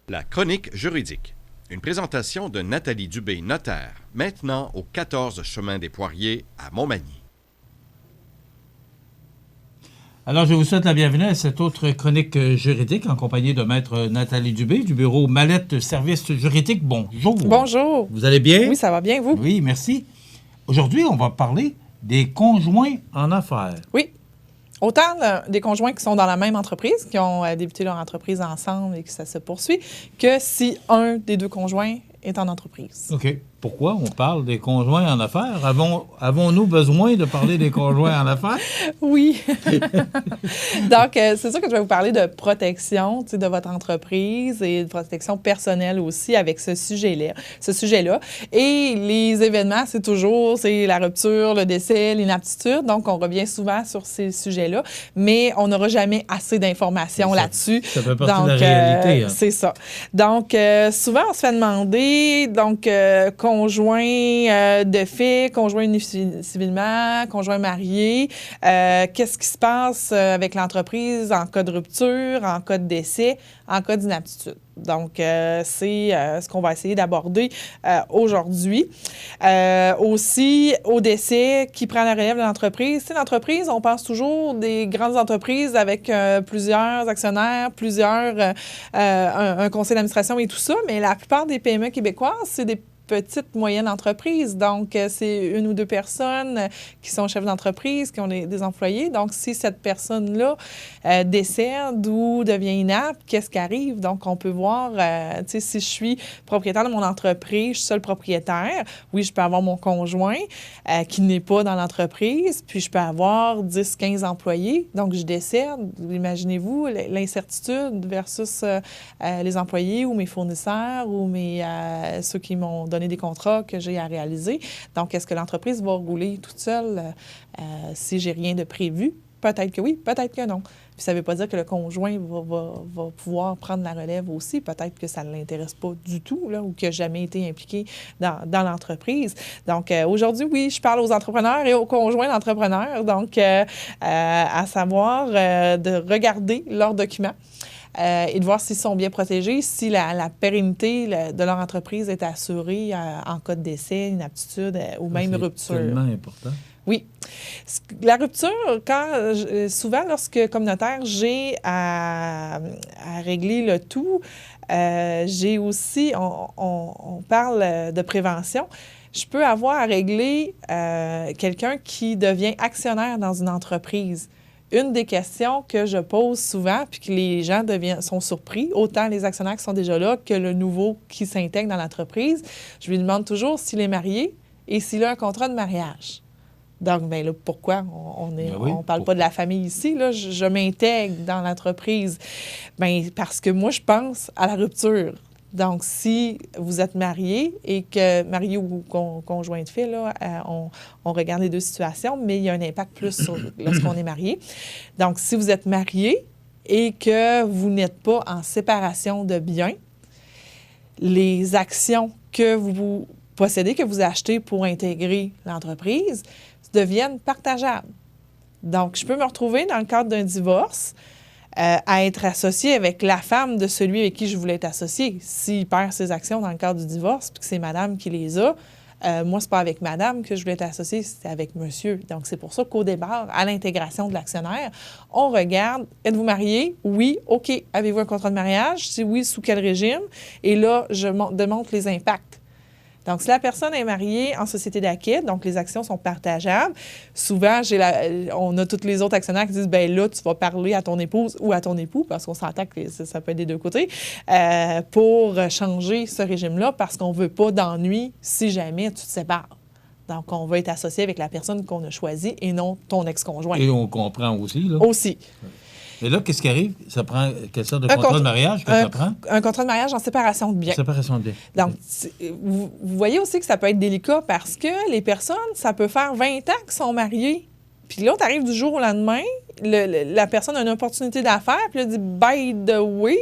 La chronique juridique. Une présentation de Nathalie Dubé, notaire, maintenant au 14 chemin des Poiriers à Montmagny. Alors, je vous souhaite la bienvenue à cette autre chronique juridique en compagnie de Maître Nathalie Dubé du bureau Mallette Services juridiques. Bonjour. Bonjour. Vous allez bien? Oui, ça va bien, vous? Oui, merci. Aujourd'hui, on va parler des conjoints en affaires. Oui. Autant des conjoints qui sont dans la même entreprise, qui ont débuté leur entreprise ensemble et que ça se poursuit, que si un des deux conjoints est en entreprise. OK. Pourquoi on parle des conjoints en affaires? Avons-nous besoin de parler des conjoints en affaires? Oui. Donc, c'est sûr que je vais vous parler de protection de votre entreprise et de protection personnelle aussi avec ce sujet-là. Et les événements, c'est la rupture, le décès, l'inaptitude. Donc, on revient souvent sur ces sujets-là, mais on n'aura jamais assez d'informations là-dessus. Ça fait partie de la réalité. C'est ça. Donc, souvent, on se fait demander, conjoint de fait, conjoint uni civilement, conjoint marié. Qu'est-ce qui se passe avec l'entreprise en cas de rupture, en cas de décès, en cas d'inaptitude? Donc, c'est ce qu'on va essayer d'aborder aujourd'hui. Aussi, au décès, qui prend la relève de l'entreprise? C'est l'entreprise, on pense toujours des grandes entreprises avec plusieurs actionnaires, un conseil d'administration et tout ça, mais la plupart des PME québécoises, c'est des petites, moyennes entreprises. Donc, c'est une ou deux personnes qui sont chefs d'entreprise, qui ont des employés. Donc, si cette personne-là décède ou devient inapte, qu'est-ce qui arrive? Donc, on peut voir, si je suis propriétaire de mon entreprise, je suis seul propriétaire, oui, je peux avoir mon conjoint qui n'est pas dans l'entreprise, puis je peux avoir 10, 15 employés. Donc, je décède. Imaginez-vous l'incertitude versus les employés ou mes fournisseurs ou ceux qui m'ont donné des contrats que j'ai à réaliser. Donc, est-ce que l'entreprise va rouler toute seule si j'ai rien de prévu? Peut-être que oui, peut-être que non. Puis ça ne veut pas dire que le conjoint va pouvoir prendre la relève aussi. Peut-être que ça ne l'intéresse pas du tout ou qu'il n'a jamais été impliqué dans l'entreprise. Donc, aujourd'hui, oui, je parle aux entrepreneurs et aux conjoints d'entrepreneurs. Donc, à savoir de regarder leurs documents. Et de voir s'ils sont bien protégés, si la pérennité de leur entreprise est assurée en cas de décès, inaptitude ou même rupture. C'est tellement important. Oui. La rupture, souvent, lorsque, comme notaire, j'ai à régler le tout, j'ai aussi, on parle de prévention, je peux avoir à régler quelqu'un qui devient actionnaire dans une entreprise. Une des questions que je pose souvent, puis que les gens sont surpris, autant les actionnaires qui sont déjà là que le nouveau qui s'intègre dans l'entreprise, je lui demande toujours s'il est marié et s'il a un contrat de mariage. Donc, bien là, pourquoi? On ne parle pas de la famille ici, là, je m'intègre dans l'entreprise. Bien, parce que moi, je pense à la rupture. Donc, si vous êtes marié et que marié ou conjoint de fait, là, on regarde les deux situations, mais il y a un impact plus lorsqu'on est marié. Donc, si vous êtes marié et que vous n'êtes pas en séparation de biens, les actions que vous possédez, que vous achetez pour intégrer l'entreprise, deviennent partageables. Donc, je peux me retrouver dans le cadre d'un divorce à être associé avec la femme de celui avec qui je voulais être associé. S'il perd ses actions dans le cadre du divorce, puis que c'est madame qui les a, moi, c'est pas avec madame que je voulais être associé, c'est avec monsieur. Donc, c'est pour ça qu'au départ, à l'intégration de l'actionnaire, on regarde, êtes-vous marié? Oui. OK. Avez-vous un contrat de mariage? Si oui, sous quel régime? Et là, je démontre les impacts. Donc, si la personne est mariée en société d'acquit, donc les actions sont partageables, souvent, on a tous les autres actionnaires qui disent, bien là, tu vas parler à ton épouse ou à ton époux, parce qu'on s'entend que ça peut être des deux côtés, pour changer ce régime-là, parce qu'on ne veut pas d'ennui si jamais tu te sépares. Donc, on va être associé avec la personne qu'on a choisie et non ton ex-conjoint. Et on comprend aussi, là. Aussi. Et là, qu'est-ce qui arrive? Ça prend quelle sorte de contrat de mariage que ça prend? Un contrat de mariage en séparation de biens. Séparation de biens. Donc, vous voyez aussi que ça peut être délicat parce que les personnes, ça peut faire 20 ans qu'ils sont mariés. Puis là, tu arrives du jour au lendemain, la personne a une opportunité d'affaires, puis elle dit « by the way »,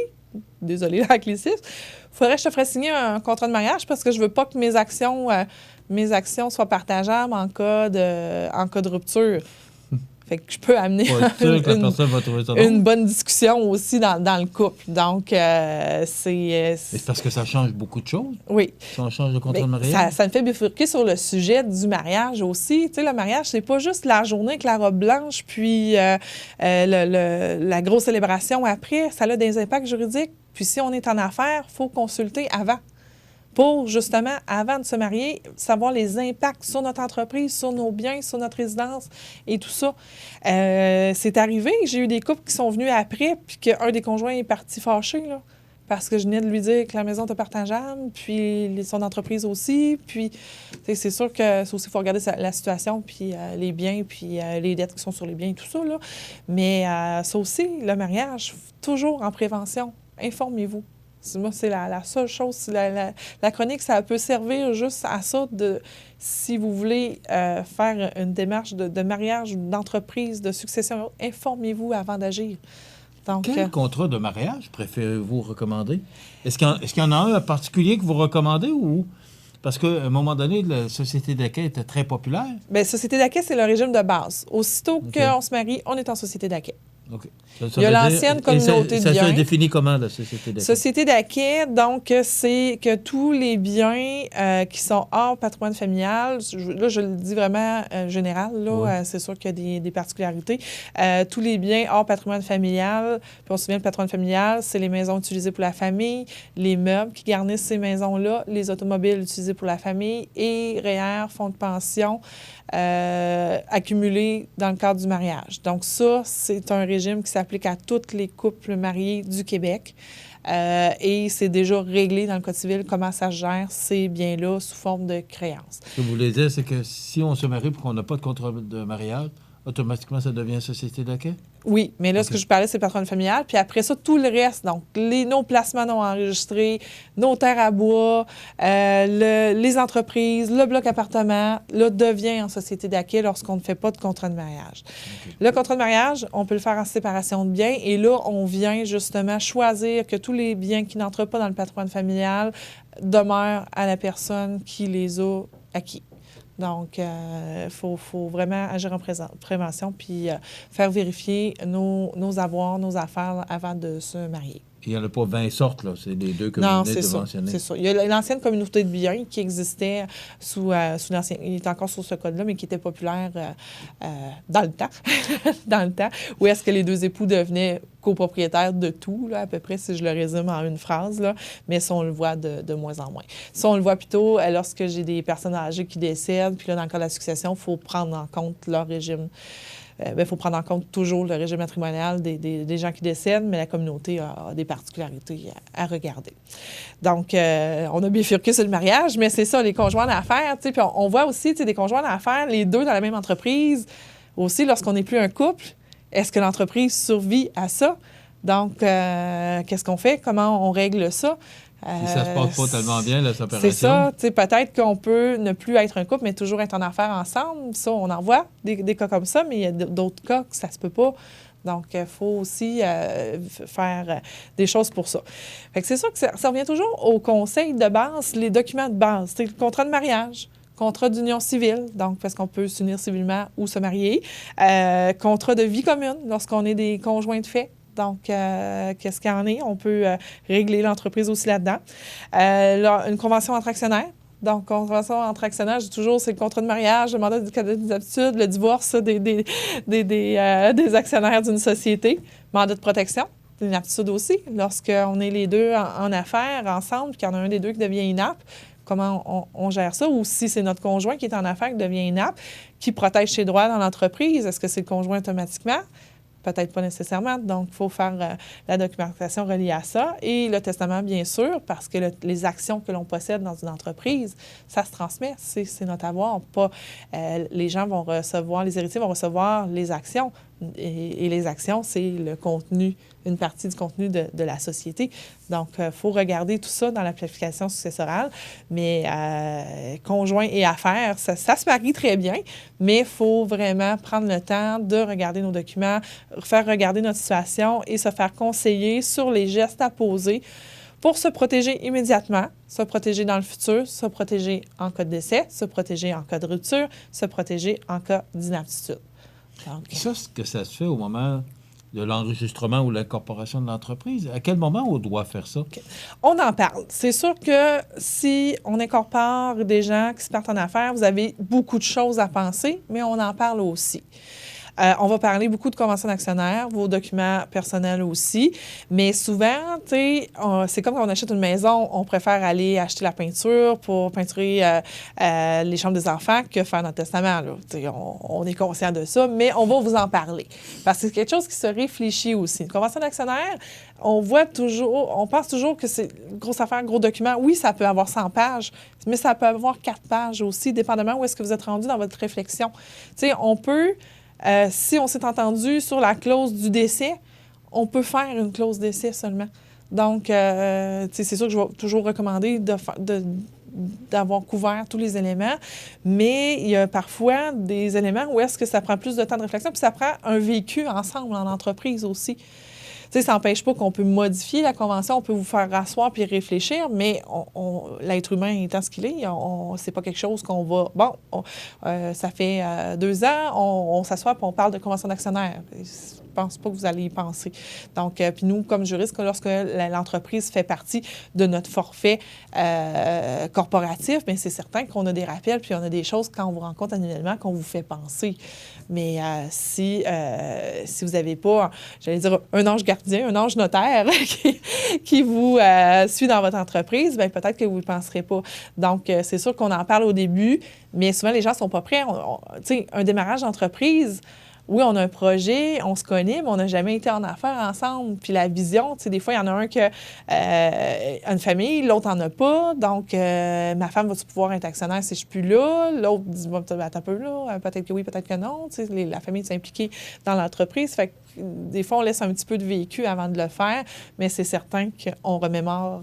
désolé l'anglicisme, « faudrait que je te ferais signer un contrat de mariage parce que je veux pas que mes actions soient partageables en cas de rupture. » Fait que je peux amener Faut être sûr que la personne va trouver ça drôle. une bonne discussion aussi dans le couple. Donc, C'est parce que ça change beaucoup de choses. Oui. Si on change de contrat de Mais mariage. ça me fait bifurquer sur le sujet du mariage aussi. Tu sais, le mariage, c'est pas juste la journée avec la robe blanche, puis la grosse célébration après. Ça a des impacts juridiques. Puis si on est en affaires, il faut consulter avant. Pour, justement, avant de se marier, savoir les impacts sur notre entreprise, sur nos biens, sur notre résidence et tout ça. C'est arrivé, j'ai eu des couples qui sont venus après, puis qu'un des conjoints est parti fâché, là, parce que je venais de lui dire que la maison était partageable, puis son entreprise aussi. Puis, c'est sûr que ça aussi, il faut regarder la situation, puis les biens, puis les dettes qui sont sur les biens et tout ça, là. Mais ça aussi, le mariage, toujours en prévention. Informez-vous. Moi, c'est la seule chose. La chronique, ça peut servir juste à ça, si vous voulez faire une démarche de mariage, d'entreprise, de succession, informez-vous avant d'agir. Donc, quel contrat de mariage préférez-vous recommander? Est-ce qu'il y en a un en particulier que vous recommandez ou... Parce qu'à un moment donné, la société d'accueil était très populaire. Bien, société d'accueil, c'est le régime de base. Aussitôt qu'on se marie, on est en société d'accueil. OK. Il y a l'ancienne communauté de biens. Ça se définit comment, la société d'accueil? Société d'accueil, donc, c'est que tous les biens qui sont hors patrimoine familial, là, je le dis vraiment général, là, c'est sûr qu'il y a des particularités. Tous les biens hors patrimoine familial, puis on se souvient, le patrimoine familial, c'est les maisons utilisées pour la famille, les meubles qui garnissent ces maisons-là, les automobiles utilisées pour la famille et REER, fonds de pension, accumulés dans le cadre du mariage. Donc ça, c'est un régime qui s'applique à tous les couples mariés du Québec. Et c'est déjà réglé dans le Code civil comment ça se gère ces biens-là sous forme de créance. Ce que vous voulez dire, c'est que si on se marie et qu'on n'a pas de contrat de mariage, automatiquement, ça devient société d'accueil? Oui, mais là, ce que je parlais, c'est le patrimoine familial. Puis après ça, tout le reste, donc nos placements non enregistrés, nos terres à bois, les entreprises, le bloc appartement, là, devient en société d'accueil lorsqu'on ne fait pas de contrat de mariage. Okay. Le contrat de mariage, on peut le faire en séparation de biens. Et là, on vient justement choisir que tous les biens qui n'entrent pas dans le patrimoine familial demeurent à la personne qui les a acquis. Donc, il faut vraiment agir en prévention puis faire vérifier nos avoirs, nos affaires avant de se marier. Il n'y en a pas 20 sortes, là. C'est les deux que vous venez de mentionner. C'est ça. Il y a l'ancienne communauté de biens qui existait sous l'ancien... Il est encore sur ce code-là, mais qui était populaire dans le temps. Dans le temps, où est-ce que les deux époux devenaient copropriétaires de tout, là, à peu près, si je le résume en une phrase, là. Mais ça, on le voit de moins en moins. Ça, on le voit plutôt lorsque j'ai des personnes âgées qui décèdent, puis là, dans le cas de la succession, il faut prendre en compte leur régime. Il faut prendre en compte toujours le régime matrimonial des gens qui décèdent, mais la communauté a des particularités à regarder. Donc, on a bifurqué sur le mariage, mais c'est ça, les conjoints d'affaires. Puis on voit aussi des conjoints d'affaires, les deux dans la même entreprise. Aussi, lorsqu'on n'est plus un couple, est-ce que l'entreprise survit à ça? Donc, qu'est-ce qu'on fait? Comment on règle ça? Si ça se passe pas tellement bien, la séparation. C'est ça. Peut-être qu'on peut ne plus être un couple, mais toujours être en affaires ensemble. Ça, on en voit des cas comme ça, mais il y a d'autres cas que ça se peut pas. Donc, il faut aussi faire des choses pour ça. Fait que c'est sûr que ça revient toujours au conseil de base, les documents de base. C'est le contrat de mariage, contrat d'union civile, donc parce qu'on peut s'unir civilement ou se marier, contrat de vie commune lorsqu'on est des conjoints de fait. Donc, qu'est-ce qu'il y en est? On peut régler l'entreprise aussi là-dedans. Une convention entre actionnaires. Donc, convention entre actionnaires, je dis toujours, c'est le contrat de mariage, le mandat des aptitudes, le divorce des actionnaires d'une société, mandat de protection, une aptitude aussi. Lorsqu'on est les deux en affaires ensemble, puis qu'il y en a un des deux qui devient inapte, comment on gère ça? Ou si c'est notre conjoint qui est en affaires qui devient inapte, qui protège ses droits dans l'entreprise, est-ce que c'est le conjoint automatiquement? Peut-être pas nécessairement. Donc, il faut faire la documentation reliée à ça. Et le testament, bien sûr, parce que les actions que l'on possède dans une entreprise, ça se transmet. C'est notre avoir. Les gens vont recevoir, les héritiers vont recevoir les actions. Et les actions, c'est le contenu, une partie du contenu de la société. Donc, il faut regarder tout ça dans la planification successorale. Mais conjoint et affaires, ça se marie très bien, mais il faut vraiment prendre le temps de regarder nos documents, faire regarder notre situation et se faire conseiller sur les gestes à poser pour se protéger immédiatement, se protéger dans le futur, se protéger en cas de décès, se protéger en cas de rupture, se protéger en cas d'inaptitude. Donc, Ça, est-ce que ça se fait au moment de l'enregistrement ou l'incorporation de l'entreprise? À quel moment on doit faire ça? on en parle. C'est sûr que si on incorpore des gens qui se partent en affaires, vous avez beaucoup de choses à penser, mais on en parle aussi. On va parler beaucoup de conventions d'actionnaires, vos documents personnels aussi. Mais souvent, tu sais, c'est comme quand on achète une maison, on préfère aller acheter la peinture pour peinturer les chambres des enfants que faire notre testament. Là. On est conscient de ça, mais on va vous en parler. Parce que c'est quelque chose qui se réfléchit aussi. Une convention d'actionnaire, on pense toujours que c'est une grosse affaire, gros document. Oui, ça peut avoir 100 pages, mais ça peut avoir 4 pages aussi, dépendamment où est-ce que vous êtes rendu dans votre réflexion. Tu sais, on peut... si on s'est entendu sur la clause du décès, on peut faire une clause d'essai seulement. Donc, c'est sûr que je vais toujours recommander d'avoir couvert tous les éléments, mais il y a parfois des éléments où est-ce que ça prend plus de temps de réflexion, puis ça prend un vécu ensemble en entreprise aussi. Tu sais, ça n'empêche pas qu'on peut modifier la convention, on peut vous faire rasseoir puis réfléchir, mais l'être humain étant ce qu'il est, c'est pas quelque chose qu'on va... Bon, ça fait 2 ans, on s'assoit puis on parle de convention d'actionnaire. Je pense pas que vous allez y penser. Donc, puis nous, comme juristes, lorsque l'entreprise fait partie de notre forfait corporatif, bien, c'est certain qu'on a des rappels puis on a des choses quand on vous rencontre annuellement qu'on vous fait penser. Mais si vous n'avez pas, j'allais dire, un ange gardien, un ange notaire qui vous suit dans votre entreprise, bien, peut-être que vous ne penserez pas. Donc, c'est sûr qu'on en parle au début, mais souvent, les gens ne sont pas prêts. Tu sais, un démarrage d'entreprise, oui, on a un projet, on se connaît, mais on n'a jamais été en affaires ensemble. Puis la vision, tu sais, des fois, il y en a un qui a une famille, l'autre n'en a pas. Donc, ma femme va-tu pouvoir être actionnaire si je ne suis plus là? L'autre dit, attends un peu là, peut-être que oui, peut-être que non. Tu sais, la famille est impliquée dans l'entreprise. Fait que des fois, on laisse un petit peu de vécu avant de le faire, mais c'est certain qu'on remémore,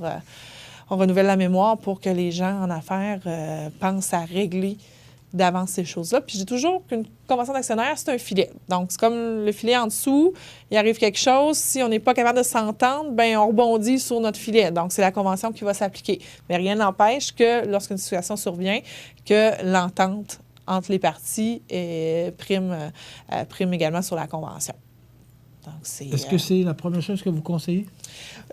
on renouvelle la mémoire pour que les gens en affaires pensent à régler d'avance ces choses-là. Puis je dis toujours qu'une convention d'actionnaire, c'est un filet. Donc, c'est comme le filet en dessous, il arrive quelque chose, si on n'est pas capable de s'entendre, bien, on rebondit sur notre filet. Donc, c'est la convention qui va s'appliquer. Mais rien n'empêche que, lorsqu'une situation survient, que l'entente entre les parties prime également sur la convention. Donc, est-ce que c'est la première chose que vous conseillez?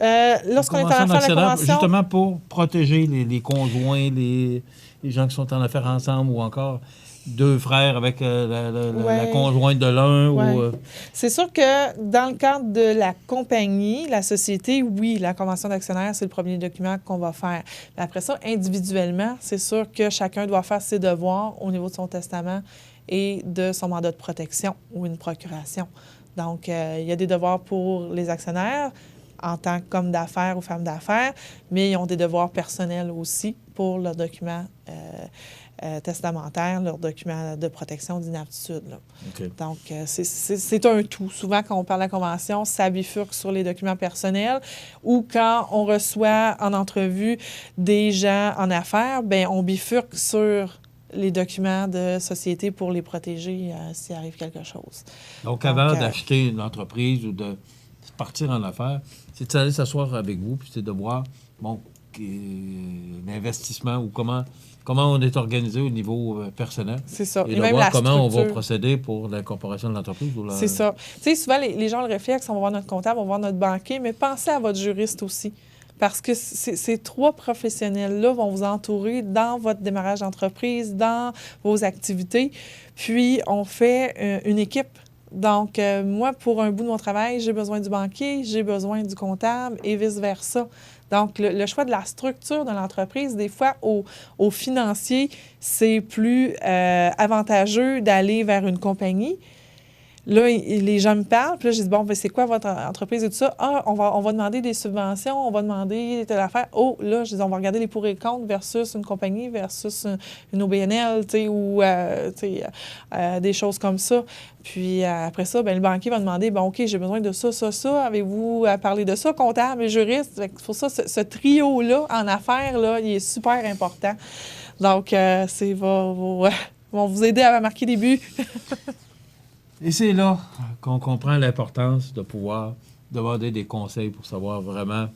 Lorsqu'on est en affaires, la convention... Justement pour protéger les conjoints, les gens qui sont en affaires ensemble ou encore 2 frères avec la conjointe de l'un. Ouais. C'est sûr que dans le cadre de la compagnie, la société, oui, la convention d'actionnaire, c'est le premier document qu'on va faire. Mais après ça, individuellement, c'est sûr que chacun doit faire ses devoirs au niveau de son testament et de son mandat de protection ou une procuration. Donc, il y a des devoirs pour les actionnaires en tant qu'hommes d'affaires ou femmes d'affaires, mais ils ont des devoirs personnels aussi pour leurs documents testamentaires, leurs documents de protection d'inaptitude. Okay. Donc, c'est un tout. Souvent, quand on parle de la convention, ça bifurque sur les documents personnels ou quand on reçoit en entrevue des gens en affaires, bien, on bifurque sur les documents de société pour les protéger s'il arrive quelque chose. Donc avant d'acheter une entreprise ou de partir en affaires, c'est d'aller s'asseoir avec vous puis c'est de voir, bon, l'investissement ou comment on est organisé au niveau personnel. C'est ça. Et de même voir comment on va procéder pour l'incorporation de l'entreprise. C'est ça. Tu sais, souvent, les gens le réflexent, on va voir notre comptable, on va voir notre banquier, mais pensez à votre juriste aussi. Parce que ces 3 professionnels-là vont vous entourer dans votre démarrage d'entreprise, dans vos activités. Puis, on fait une équipe. Donc, moi, pour un bout de mon travail, j'ai besoin du banquier, j'ai besoin du comptable et vice-versa. Donc, le choix de la structure de l'entreprise, des fois, aux financiers, c'est plus avantageux d'aller vers une compagnie. Là, les gens me parlent, puis là, je dis, bon, ben, c'est quoi votre entreprise et tout ça? Ah, on va demander des subventions, on va demander telle affaire. Oh, là, je dis, on va regarder les pour et contre versus une compagnie, versus une OBNL, tu sais, ou, des choses comme ça. Puis après ça, ben, le banquier va demander, bon, OK, j'ai besoin de ça, ça, ça. Avez-vous parlé de ça, comptable et juriste? Pour ça, ce trio-là, en affaires, là, il est super important. Donc, vont vous aider à marquer des buts. Et c'est là qu'on comprend l'importance de pouvoir demander des conseils pour savoir vraiment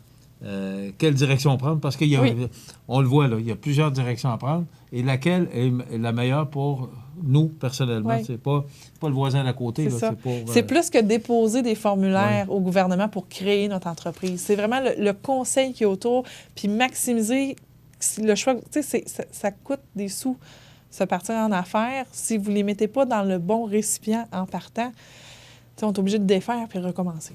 quelle direction prendre. Parce qu'on le voit, là, il y a plusieurs directions à prendre. Et laquelle est la meilleure pour nous, personnellement. Oui. C'est pas le voisin d'à côté. C'est là. ça. C'est pas, C'est plus que déposer des formulaires au gouvernement pour créer notre entreprise. C'est vraiment le conseil qui est autour, puis maximiser le choix. Tu sais, ça coûte des sous se partir en affaires. Si vous ne les mettez pas dans le bon récipient en partant, tu sais, on est obligé de défaire puis recommencer.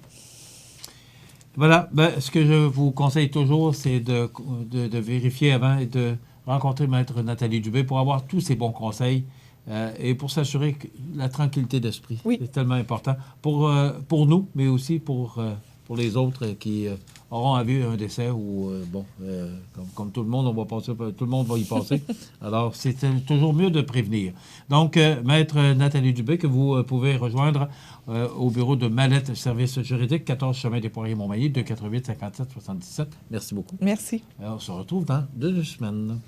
Voilà. Ce que je vous conseille toujours, c'est de vérifier avant et de rencontrer Maître Nathalie Dubé pour avoir tous ces bons conseils et pour s'assurer que la tranquillité d'esprit. Oui. C'est tellement important pour nous, mais aussi pour les autres qui auront à vivre un décès ou, comme tout le monde, tout le monde va y passer. Alors, c'est toujours mieux de prévenir. Donc, Maître Nathalie Dubé, que vous pouvez rejoindre au bureau de Mallette Services juridiques, 14 chemin des Poiriers Montmagny, 248 57 77. Merci beaucoup. Merci. On se retrouve dans 2 semaines.